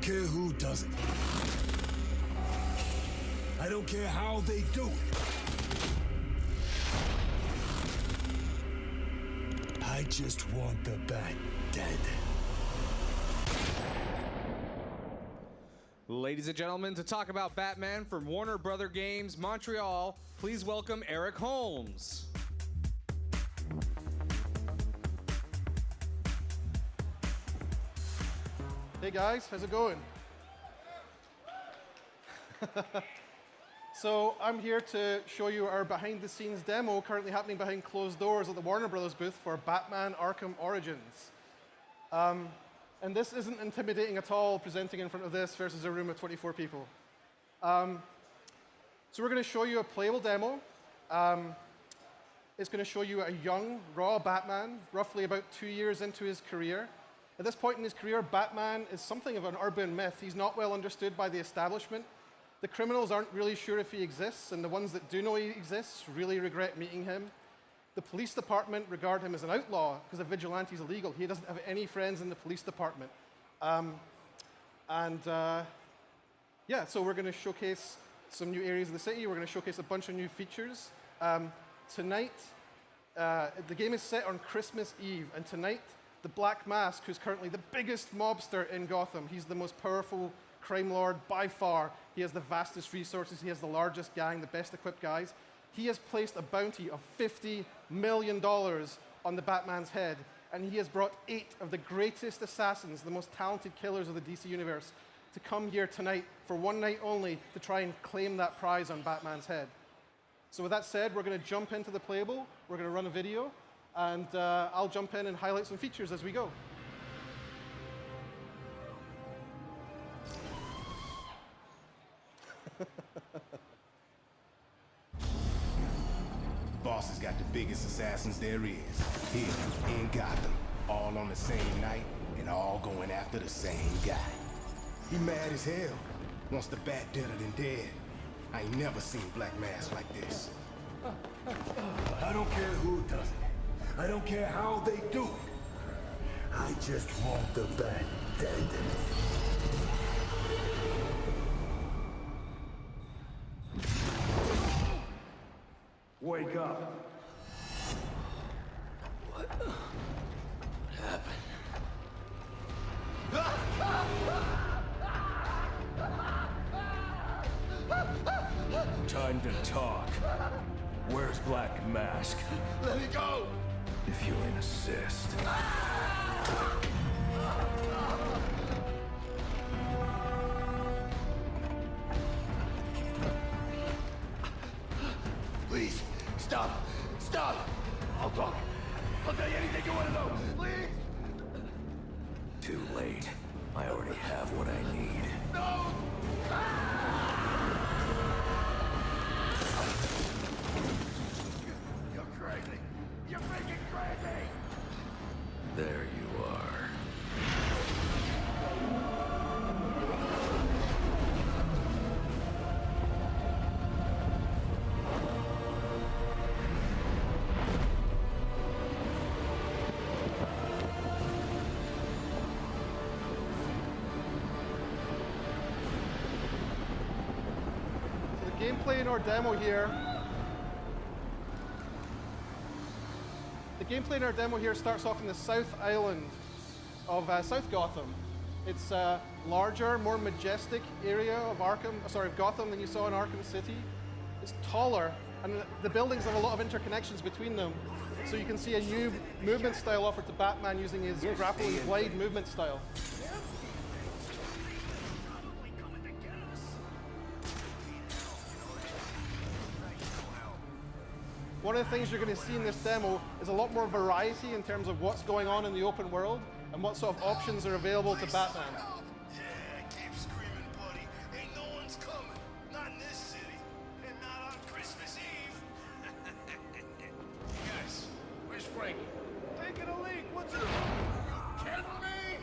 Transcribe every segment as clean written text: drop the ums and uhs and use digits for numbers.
care who does it. I don't care how they do it. I just want the Bat dead. Ladies and gentlemen, to talk about Batman from Warner Brother Games Montreal, please welcome Eric Holmes. Hey guys, how's it going? So I'm here to show you our behind-the-scenes demo currently happening behind closed doors at the Warner Brothers booth for Batman Arkham Origins. And this isn't intimidating at all, presenting in front of this versus a room of 24 people. So we're going to show you a playable demo. It's going to show you a young, raw Batman, roughly about 2 years into his career. At this point in his career, Batman is something of an urban myth. He's not well understood by the establishment. The criminals aren't really sure if he exists, and the ones that do know he exists really regret meeting him. The police department regard him as an outlaw because a vigilante is illegal. He doesn't have any friends in the police department. Yeah, so we're going to showcase some new areas of the city. We're going to showcase a bunch of new features. Tonight, the game is set on Christmas Eve, and tonight, the Black Mask, who's currently the biggest mobster in Gotham, he's the most powerful crime lord by far. He has the vastest resources. He has the largest gang, the best equipped guys. He has placed a bounty of $50 million on the Batman's head, and he has brought 8 of the greatest assassins, the most talented killers of the DC universe, to come here tonight for one night only to try and claim that prize on Batman's head. So with that said, we're going to jump into the playable. We're going to run a video, and I'll jump in and highlight some features as we go. Boss has got the biggest assassins there is, here in Gotham, all on the same night and all going after the same guy. He mad as hell, wants the Bat deader than dead. I ain't never seen Black Mask like this. I don't care who does it. I don't care how they do it. I just want the Bat dead. Wake up. What happened? Time to talk. Where's Black Mask? Let me go! If you insist. Please, stop! Stop! I'll talk. I'll tell you anything you want to know. Please! Too late. I already have what I need. No! You're crazy! You're freaking crazy! There you are. Gameplay in our demo here. The gameplay in our demo here starts off in the South Island of South Gotham. It's a larger, more majestic area of Gotham than you saw in Arkham City. It's taller, and the buildings have a lot of interconnections between them. So you can see a new movement style offered to Batman using his grapple and glide movement style. One of the things you're going to see in this demo is a lot more variety in terms of what's going on in the open world and what sort of options are available to Batman. Yeah, keep screaming, buddy. Ain't no one's coming. Not in this city. And not on Christmas Eve. Guys, where's Frank? Taking a leak. What's it? You kidding me?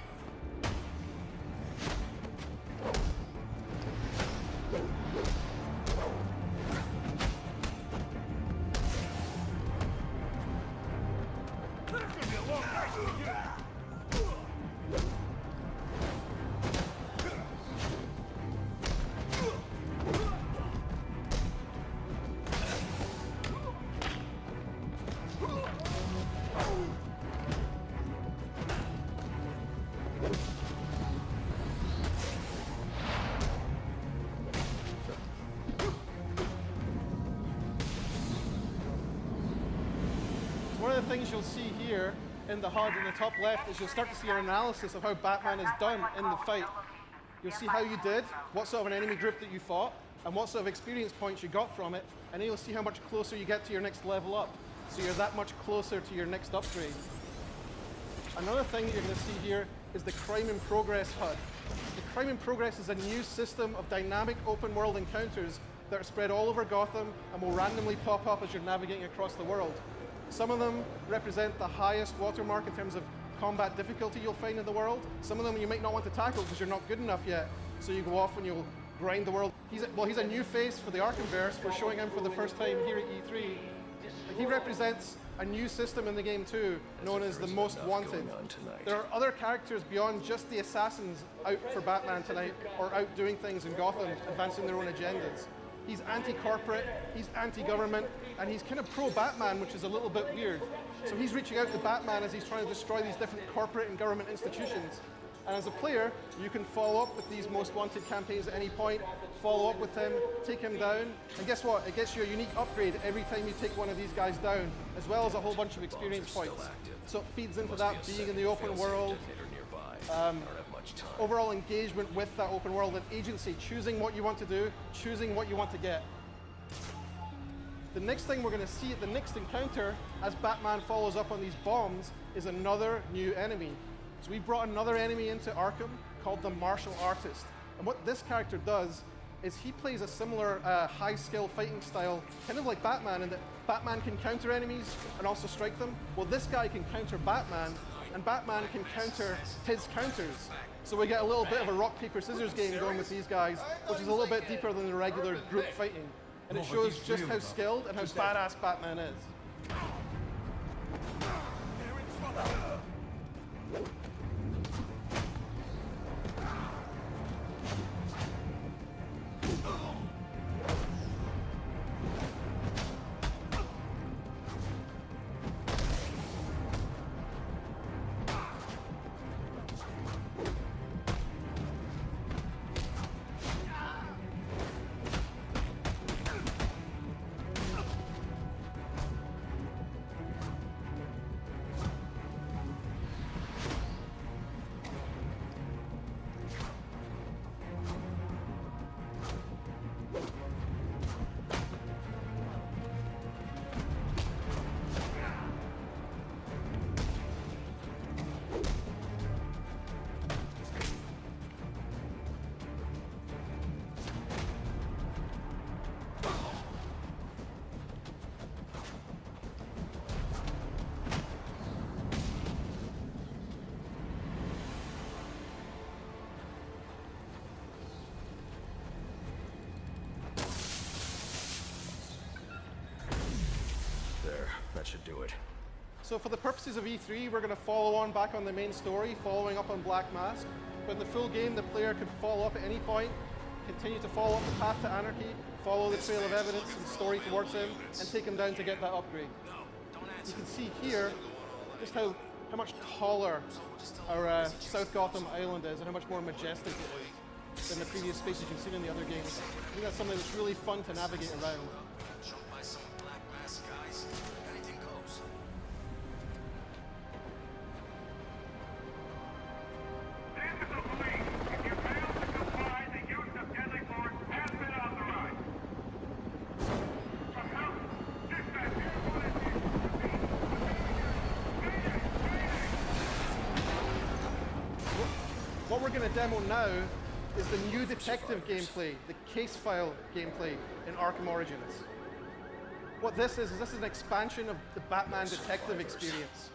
things you'll see here in the HUD in the top left is you'll start to see an analysis of how Batman is done in the fight. You'll see how you did, what sort of an enemy group that you fought, and what sort of experience points you got from it, and then you'll see how much closer you get to your next level up. So you're that much closer to your next upgrade. Another thing that you're going to see here is the Crime in Progress HUD. The Crime in Progress is a new system of dynamic open world encounters that are spread all over Gotham and will randomly pop up as you're navigating across the world. Some of them represent the highest watermark in terms of combat difficulty you'll find in the world. Some of them you might not want to tackle because you're not good enough yet, so you go off and you'll grind the world. He's a new face for the Arkhamverse. We're showing him for the first time here at E3. He represents a new system in the game too, known as the Most Wanted. There are other characters beyond just the assassins out for Batman tonight, or out doing things in Gotham, advancing their own agendas. He's anti-corporate, he's anti-government, and he's kind of pro-Batman, which is a little bit weird. So he's reaching out to Batman as he's trying to destroy these different corporate and government institutions. And as a player, you can follow up with these Most Wanted campaigns at any point, follow up with him, take him down, and guess what? It gets you a unique upgrade every time you take one of these guys down, as well as a whole bunch of experience points. So it feeds into that being in the open world, overall engagement with that open world and agency, choosing what you want to do, choosing what you want to get. The next thing we're going to see at the next encounter, as Batman follows up on these bombs, is another new enemy. So we've brought another enemy into Arkham called the Martial Artist. And what this character does is he plays a similar high-skill fighting style, kind of like Batman, in that Batman can counter enemies and also strike them. Well, this guy can counter Batman, and Batman can counter his counters. So we get a little bit of a rock, paper, scissors game going with these guys, which is a little bit deeper than the regular group fighting. And it shows just how skilled and how badass Batman is. That should do it. So for the purposes of E3, we're going to follow on back on the main story, following up on Black Mask. But in the full game, the player could follow up at any point, continue to follow up the path to anarchy, follow the trail of evidence and story towards him, and take him down to get that upgrade. You can see here just how much taller our South Gotham Island is and how much more majestic it is than the previous spaces you've seen in the other games. I think that's something that's really fun to navigate around. What we're going to demo now is the new detective gameplay, the case file gameplay in Arkham Origins. What this is an expansion of the Batman detective experience.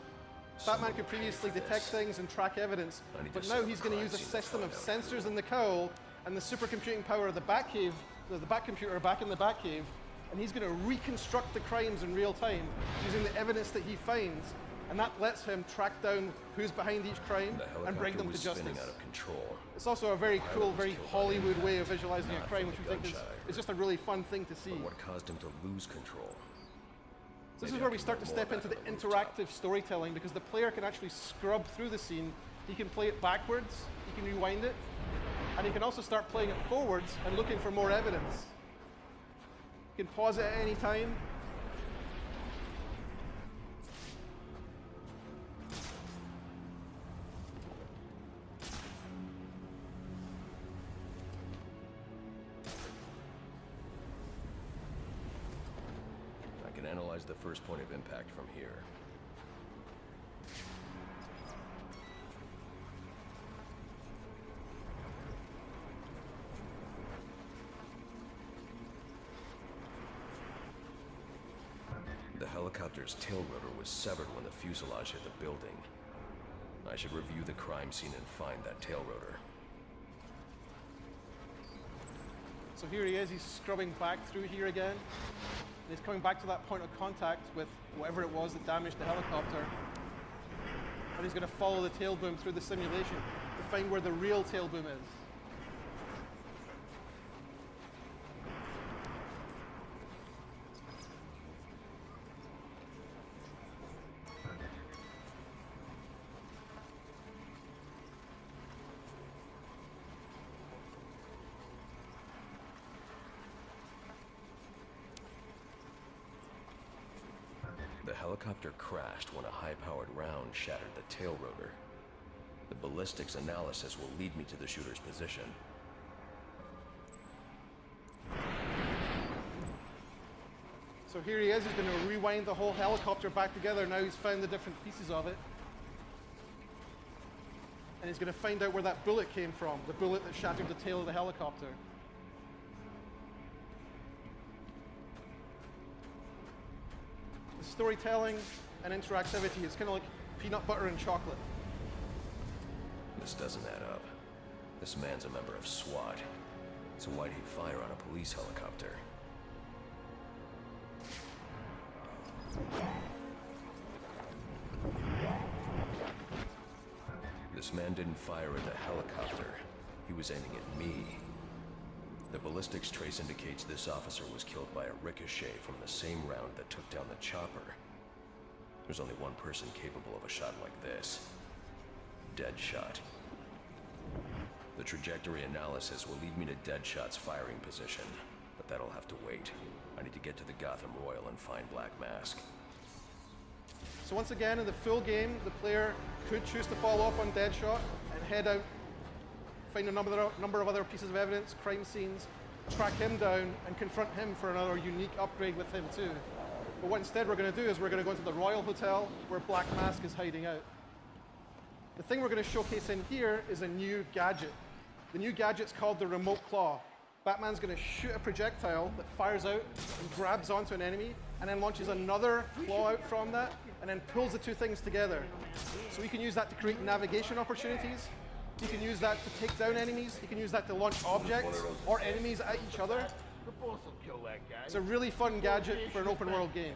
Batman could previously detect things and track evidence, but now he's going to use a system of sensors in the cowl and the supercomputing power of the Batcave, the Batcomputer back in the Batcave, and he's going to reconstruct the crimes in real time using the evidence that he finds. And that lets him track down who's behind each crime and bring them to justice. Out of control. It's also a very cool, very Hollywood way of visualizing a crime, which we think is just a really fun thing to see. But what caused him to lose control? This is where we start to step into the interactive storytelling, because the player can actually scrub through the scene. He can play it backwards, he can rewind it, and he can also start playing it forwards and looking for more evidence. He can pause it at any time. minimize the first point of impact from here. The helicopter's tail rotor was severed when the fuselage hit the building. I should review the crime scene and find that tail rotor. So here he is, he's scrubbing back through here again. And he's coming back to that point of contact with whatever it was that damaged the helicopter. And he's going to follow the tail boom through the simulation to find where the real tail boom is. The helicopter crashed when a high-powered round shattered the tail rotor. The ballistics analysis will lead me to the shooter's position. So here he is, he's going to rewind the whole helicopter back together. Now he's found the different pieces of it. And he's going to find out where that bullet came from, the bullet that shattered the tail of the helicopter. The storytelling and interactivity is kind of like peanut butter and chocolate. This doesn't add up. This man's a member of SWAT. So why'd he fire on a police helicopter? This man didn't fire at the helicopter. He was aiming at me. The ballistics trace indicates this officer was killed by a ricochet from the same round that took down the chopper. There's only one person capable of a shot like this. Deadshot. The trajectory analysis will lead me to Deadshot's firing position, but that'll have to wait. I need to get to the Gotham Royal and find Black Mask. So once again, in the full game, the player could choose to follow up on Deadshot and head out, find a number of other pieces of evidence, crime scenes, track him down and confront him for another unique upgrade with him too. But what instead we're going to do is we're going to go into the Royal Hotel where Black Mask is hiding out. The thing we're going to showcase in here is a new gadget. The new gadget's called the Remote Claw. Batman's going to shoot a projectile that fires out and grabs onto an enemy and then launches another claw out from that and then pulls the two things together. So we can use that to create navigation opportunities. You can use that to take down enemies. You can use that to launch objects or enemies at each other. The boss will kill that guy. It's a really fun gadget for an open world game.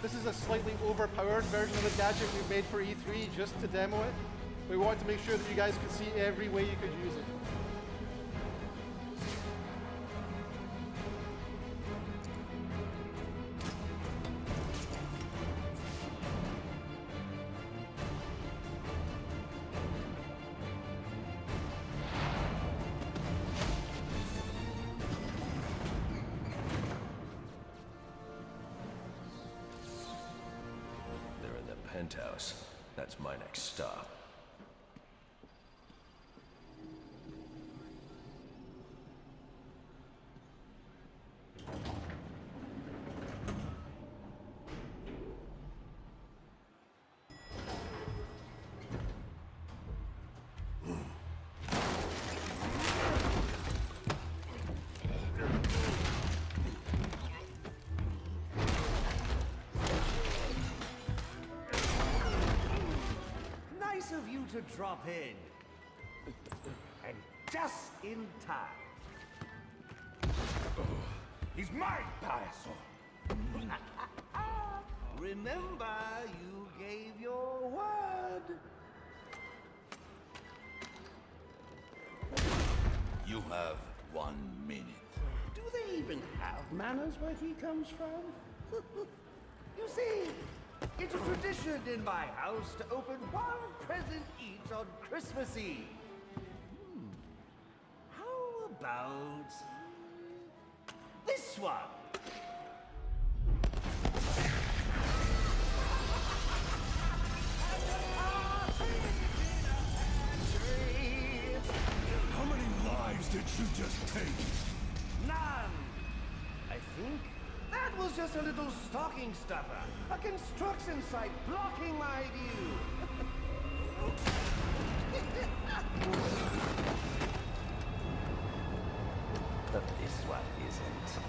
This is a slightly overpowered version of the gadget we made for E3 just to demo it. We wanted to make sure that you guys could see every way you could use it. Penthouse. That's my next stop. Of you to drop in. And just in time. He's mine, Payaso. Remember, you gave your word. You have 1 minute. Do they even have manners where he comes from? You see, it's a tradition in my house to open one present each on Christmas Eve. How about this one? How many lives did you just take? None. I think that was just a little stocking stuffer. A construction site blocking my view. But this one isn't.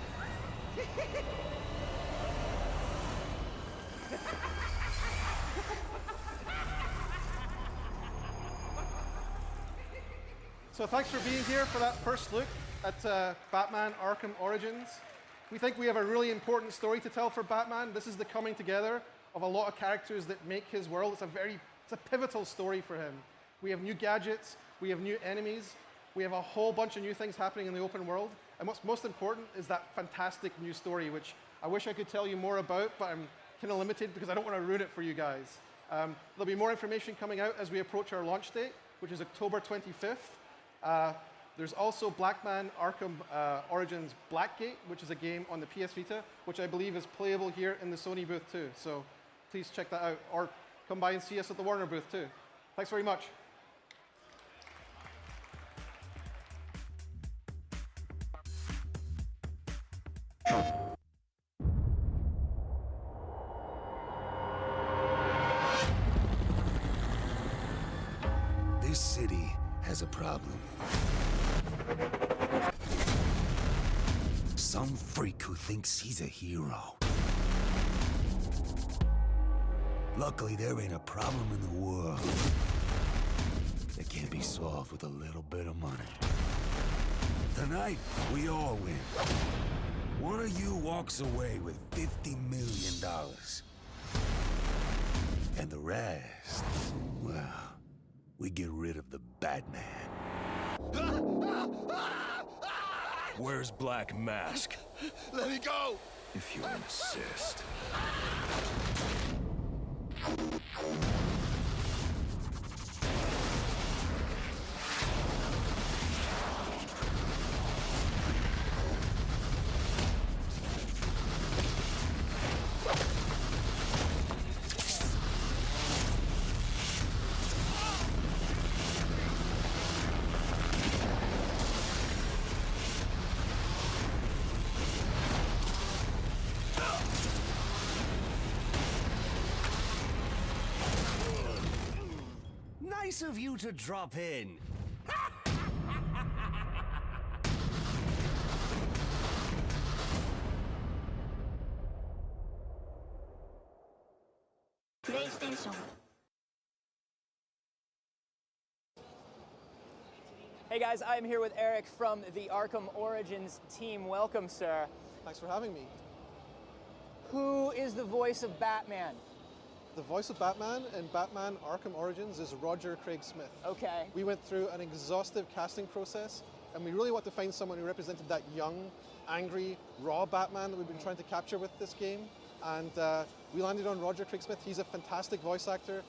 So thanks for being here for that first look at Batman Arkham Origins. We think we have a really important story to tell for Batman. This is the coming together of a lot of characters that make his world. It's a pivotal story for him. We have new gadgets, we have new enemies, we have a whole bunch of new things happening in the open world. And what's most important is that fantastic new story, which I wish I could tell you more about, but I'm kind of limited because I don't want to ruin it for you guys. There'll be more information coming out as we approach our launch date, which is October 25th. There's also Batman Arkham Origins Blackgate, which is a game on the PS Vita, which I believe is playable here in the Sony booth too. So please check that out, or come by and see us at the Warner booth too. Thanks very much. This city has a problem. Some freak who thinks he's a hero. Luckily, there ain't a problem in the world that can't be solved with a little bit of money. Tonight, we all win. One of you walks away with $50 million. And the rest, well, we get rid of the Batman. Where's Black Mask? Let me go! If you insist. Nice of you to drop in. PlayStation. Hey guys, I'm here with Eric from the Arkham Origins team. Welcome, sir. Thanks for having me. Who is the voice of Batman? The voice of Batman in Batman Arkham Origins is Roger Craig Smith. Okay. We went through an exhaustive casting process, and we really want to find someone who represented that young, angry, raw Batman that we've been trying to capture with this game. And we landed on Roger Craig Smith. He's a fantastic voice actor.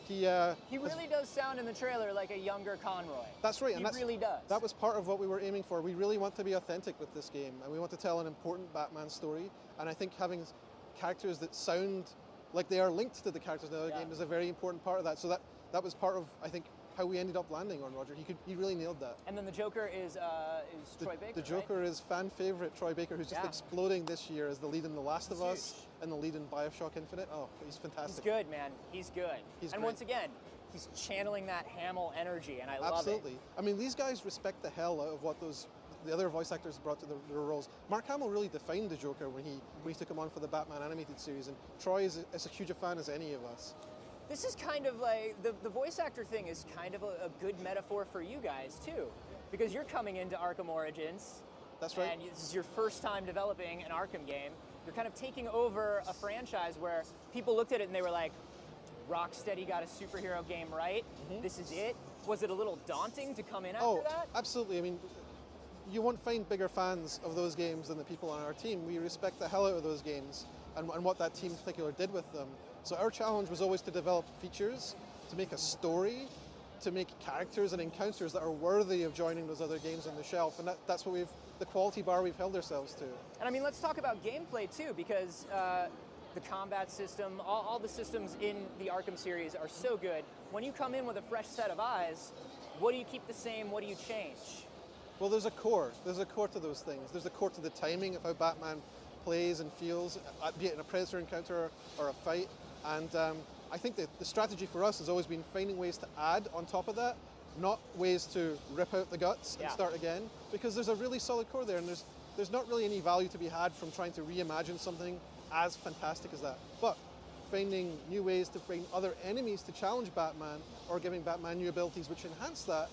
He really does sound in the trailer like a younger Conroy. That's right. He really does. That was part of what we were aiming for. We really want to be authentic with this game, and we want to tell an important Batman story. And I think having characters that sound like they are linked to the characters in the other game is a very important part of that. So that was part of, I think, how we ended up landing on Roger. He really nailed that. And then the Joker is Troy Baker. The Joker is fan favorite Troy Baker, who's just exploding this year as the lead in The Last of Us and the lead in BioShock Infinite. Oh, he's fantastic. He's good, man. He's good. He's and great. Once again, he's channeling that Hamill energy, and I love it. Absolutely. I mean, these guys respect the hell out of what the other voice actors brought to their roles. Mark Hamill really defined the Joker when he took him on for the Batman animated series, and Troy is as huge a fan as any of us. This is kind of like, the voice actor thing is kind of a good metaphor for you guys too, because you're coming into Arkham Origins. That's right. And this is your first time developing an Arkham game. You're kind of taking over a franchise where people looked at it and they were like, Rocksteady got a superhero game right, this is it. Was it a little daunting to come in after that? Absolutely. I mean, you won't find bigger fans of those games than the people on our team. We respect the hell out of those games and what that team in particular did with them. So our challenge was always to develop features, to make a story, to make characters and encounters that are worthy of joining those other games on the shelf. And that's what the quality bar we've held ourselves to. And I mean, let's talk about gameplay too, because the combat system, all the systems in the Arkham series are so good. When you come in with a fresh set of eyes, what do you keep the same? What do you change? Well, there's a core. There's a core to those things. There's a core to the timing of how Batman plays and feels, be it in a Predator encounter or a fight. And I think that the strategy for us has always been finding ways to add on top of that, not ways to rip out the guts and start again, because there's a really solid core there, and there's not really any value to be had from trying to reimagine something as fantastic as that. But finding new ways to bring other enemies to challenge Batman, or giving Batman new abilities which enhance that,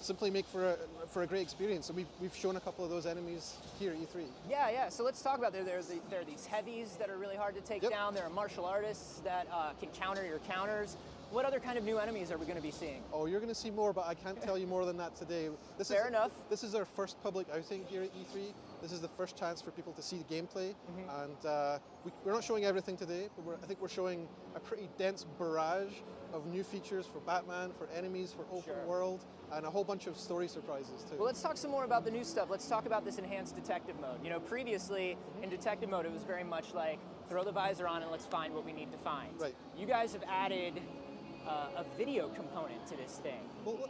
simply make for a great experience. And we've shown a couple of those enemies here at E3. Yeah. So let's talk about there are these heavies that are really hard to take down. There are martial artists that can counter your counters. What other kind of new enemies are we going to be seeing? Oh, you're going to see more, but I can't tell you more than that today. Fair enough. This is our first public outing here at E3. This is the first chance for people to see the gameplay. And we're not showing everything today, but I think we're showing a pretty dense barrage of new features for Batman, for enemies, for open world, and a whole bunch of story surprises too. Well, let's talk some more about the new stuff. Let's talk about this enhanced detective mode. You know, previously in detective mode, it was very much like throw the visor on and let's find what we need to find. Right. You guys have added a video component to this thing,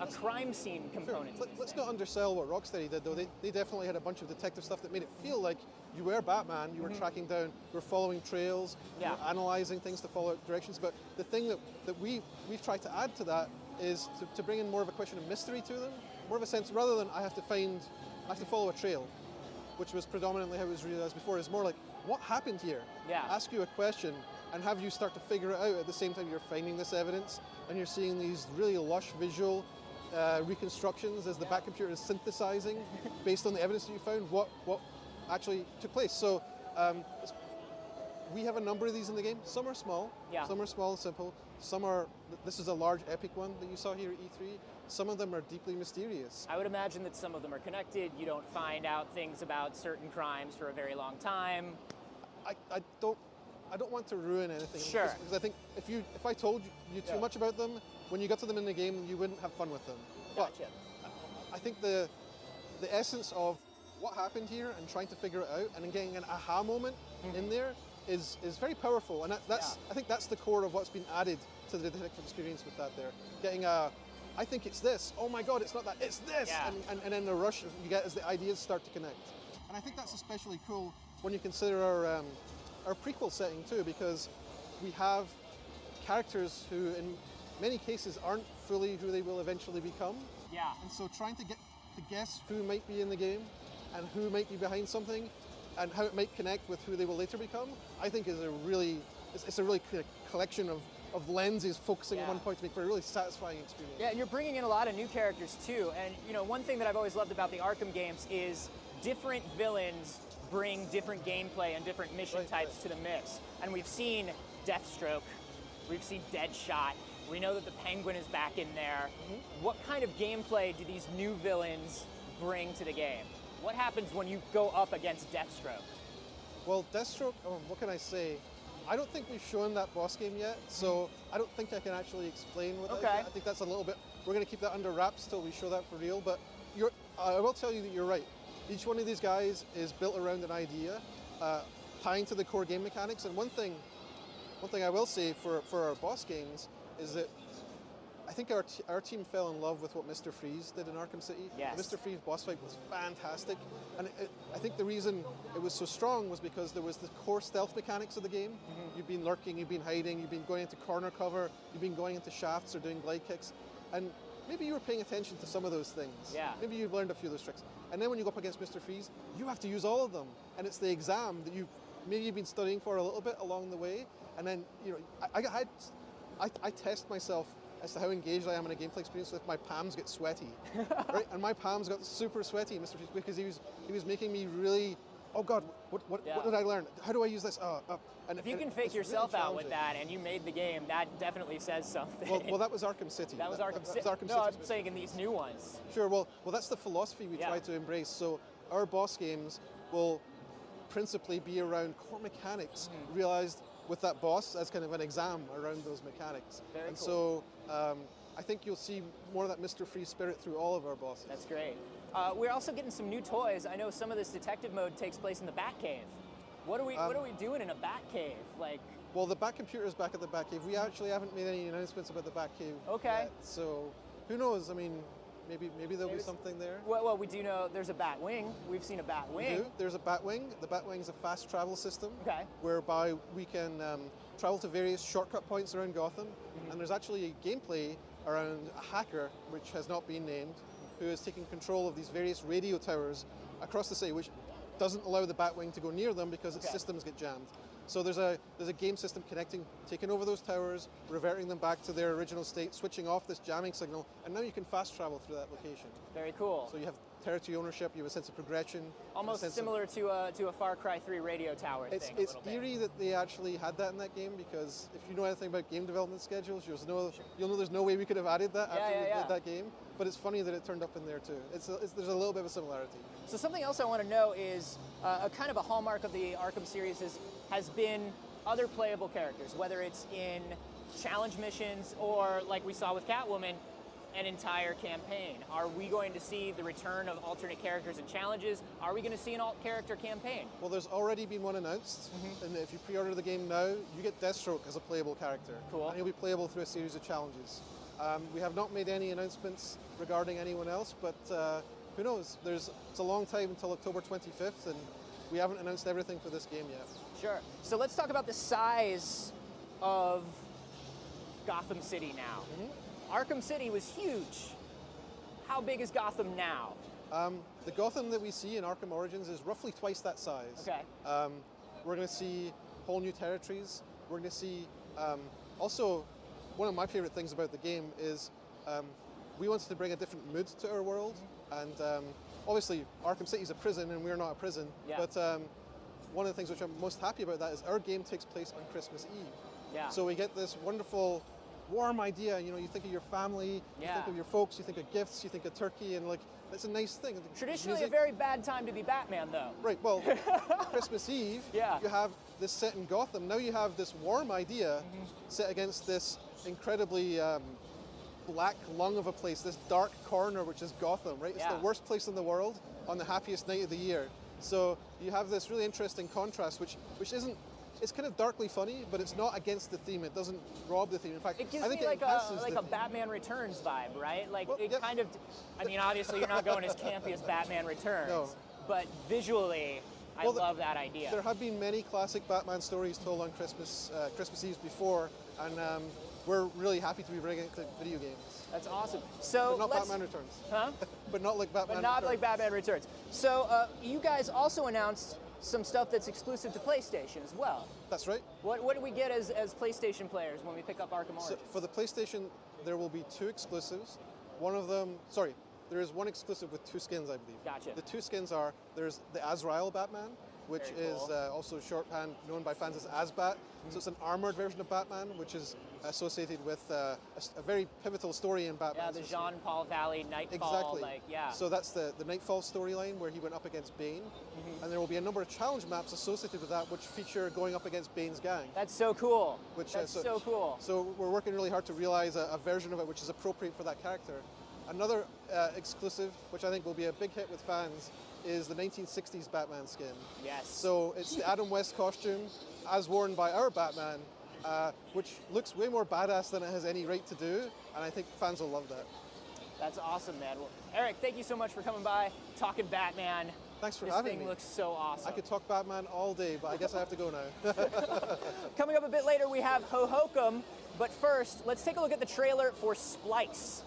a crime scene component to this Let's thing. not undersell what Rocksteady did, though. They definitely had a bunch of detective stuff that made it feel like you were Batman, you were tracking down, you were following trails, you were analyzing things to follow directions. But the thing that we've tried to add to that is to bring in more of a question of mystery to them, more of a sense, rather than I have to follow a trail, which was predominantly how it was realized before. It's more like, what happened here? Ask you a question and have you start to figure it out at the same time you're finding this evidence and you're seeing these really lush visual reconstructions as the Bat computer is synthesizing based on the evidence that you found what actually took place. So we have a number of these in the game. Some are small, some are small and simple. Some are, this is a large epic one that you saw here at E3. Some of them are deeply mysterious. I would imagine that some of them are connected. You don't find out things about certain crimes for a very long time. I don't want to ruin anything. Sure. Because I think if I told you too much about them, when you got to them in the game, you wouldn't have fun with them. Gotcha. But I think the essence of what happened here and trying to figure it out and then getting an aha moment in there is very powerful. And I think that's the core of what's been added to the detective experience with that there. Getting I think it's this. Oh my God, it's not that, it's this. Yeah. And then the rush you get as the ideas start to connect. And I think that's especially cool when you consider our prequel setting too, because we have characters who in many cases aren't fully who they will eventually become. Yeah. And so trying to guess who might be in the game and who might be behind something and how it might connect with who they will later become, I think is a really collection of lenses focusing on one point to make for a really satisfying experience. Yeah, and you're bringing in a lot of new characters too. And you know, one thing that I've always loved about the Arkham games is different villains bring different gameplay and different mission types to the mix. And we've seen Deathstroke, we've seen Deadshot, we know that the Penguin is back in there. What kind of gameplay do these new villains bring to the game? What happens when you go up against Deathstroke? Well, Deathstroke, what can I say? I don't think we've shown that boss game yet, so I don't think I can actually explain what that is. I think that's a little bit, we're going to keep that under wraps till we show that for real, but I will tell you that you're right. Each one of these guys is built around an idea, tying to the core game mechanics, and one thing I will say for our boss games is that I think our team fell in love with what Mr. Freeze did in Arkham City. Yes. Mr. Freeze boss fight was fantastic, and I think the reason it was so strong was because there was the core stealth mechanics of the game. You've been lurking, you've been hiding, you've been going into corner cover, you've been going into shafts or doing glide kicks, and maybe you were paying attention to some of those things. Yeah. Maybe you've learned a few of those tricks. And then when you go up against Mr. Freeze, you have to use all of them, and it's the exam that you've been studying for a little bit along the way, and then I test myself as to how engaged I am in a gameplay experience if my palms get sweaty, right? And my palms got super sweaty, Mr. Freeze, because he was making me really oh God, what did I learn? How do I use this? And If you can it's fake really yourself out with challenging. that and you made the game, that definitely says something. Well, that was Arkham City. that was Arkham City. Arkham No, I'm City. saying in these new ones. Sure. Well, that's the philosophy we Yeah. try to embrace. So our boss games will principally be around core mechanics, realized with that boss as kind of an exam around those mechanics. Very and cool. so I think you'll see more of that Mr. Free spirit through all of our bosses. That's great. We're also getting some new toys. I know some of this detective mode takes place in the Batcave. What are we doing in a Batcave? Like, Well, the Bat computer is back at the Batcave. We actually haven't made any announcements about the Batcave Okay. yet, so who knows? I mean, maybe there'll be something there. well, we do know there's a Batwing. We've seen a Batwing. There's a Batwing. The Batwing is a fast travel system Okay. whereby we can travel to various shortcut points around Gotham. And there's actually a gameplay around a hacker, which has not been named, who is taking control of these various radio towers across the city, which doesn't allow the Batwing to go near them because its Okay. systems get jammed. So there's a game system connecting, taking over those towers, reverting them back to their original state, switching off this jamming signal, and now you can fast travel through that location. Very cool. So you have territory ownership, you have a sense of progression. Almost a sense of- similar to a Far Cry 3 radio tower It's thing. a little bit. eerie that they actually had that in that game, because if you know anything about game development schedules, you'll know there's no way we could have added that after we yeah. did that game. But it's funny that it turned up in there too. There's a little bit of a similarity. So something else I want to know is a kind of a hallmark of the Arkham series has been other playable characters, whether it's in challenge missions or, like we saw with Catwoman, an entire campaign. Are we going to see the return of alternate characters and challenges? Are we going to see an alt-character campaign? Well, there's already been one announced, and if you pre-order the game now, you get Deathstroke as a playable character. Cool. And he'll be playable through a series of challenges. We have not made any announcements regarding anyone else, but who knows? It's a long time until October 25th, and we haven't announced everything for this game yet. Sure. So let's talk about the size of Gotham City now. Arkham City was huge. How big is Gotham now? The Gotham that we see in Arkham Origins is roughly twice that size. Okay. We're going to see whole new territories. We're going to see, also, one of my favorite things about the game is we wanted to bring a different mood to our world. And obviously, Arkham City is a prison, and we're not a prison. Yeah. But one of the things which I'm most happy about that is our game takes place on Christmas Eve. Yeah. So we get this wonderful, warm idea. You know, you think of your family, you Yeah. think of your folks, you think of gifts, you think of turkey, and like, it's a nice thing. Traditionally Music- a very bad time to be Batman, though. Right, well, Christmas Eve, Yeah. you have this set in Gotham. Now you have this warm idea set against this incredibly black lung of a place, this dark corner, which is Gotham, right? It's Yeah. the worst place in the world on the happiest night of the year. So you have this really interesting contrast, which isn't, it's kind of darkly funny, but it's not against the theme. It doesn't rob the theme. In fact, It gives I think me like enhances a the theme. Batman Returns vibe, right? Like Well, it yep. kind of. I mean, obviously you're not going as campy as Batman Returns, No. but visually, I Well, love that idea. There have been many classic Batman stories told on Christmas Eves before, and we're really happy to be bringing it to video games. That's awesome. So But not let's, Batman Returns. huh? But not like Batman But not Returns. like Batman Returns. So you guys also announced some stuff that's exclusive to PlayStation as well. That's right. What do we get as PlayStation players when we pick up Arkham So Origins? for the PlayStation, there will be 2 exclusives. One of them, there is one exclusive with 2 skins, I believe. Gotcha. The 2 skins are, there's the Azrael Batman, which Very is cool. also shorthand known by fans as Azbat. So it's an armored version of Batman, which is associated with a very pivotal story in Batman. Yeah, the So- Jean-Paul Valley Nightfall, Exactly. like, yeah. So that's the Nightfall storyline where he went up against Bane. And there will be a number of challenge maps associated with that which feature going up against Bane's gang. That's so cool. Which, That's so cool. So we're working really hard to realize a version of it which is appropriate for that character. Another exclusive, which I think will be a big hit with fans, is the 1960s Batman skin. Yes. So it's the Adam West costume, as worn by our Batman, which looks way more badass than it has any right to do, and I think fans will love that. That's awesome, man. Well, Eric, thank you so much for coming by, talking Batman. Thanks for this having thing me. looks so awesome. I could talk Batman all day, but I guess I have to go now. Coming up a bit later, we have Ho-Hokum, but first, let's take a look at the trailer for Splice.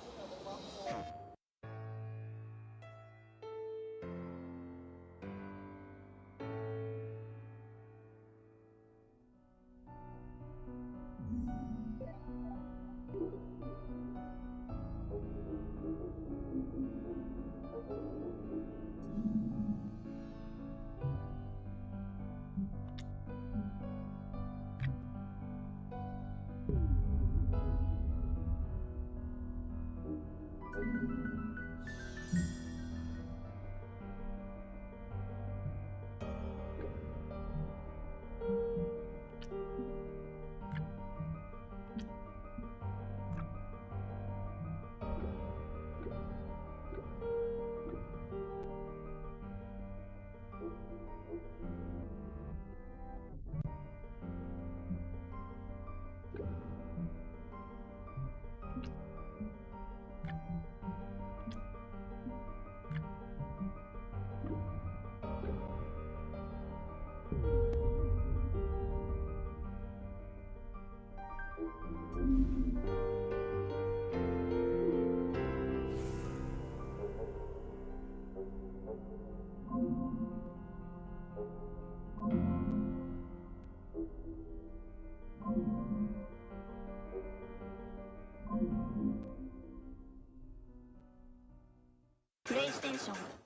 PlayStation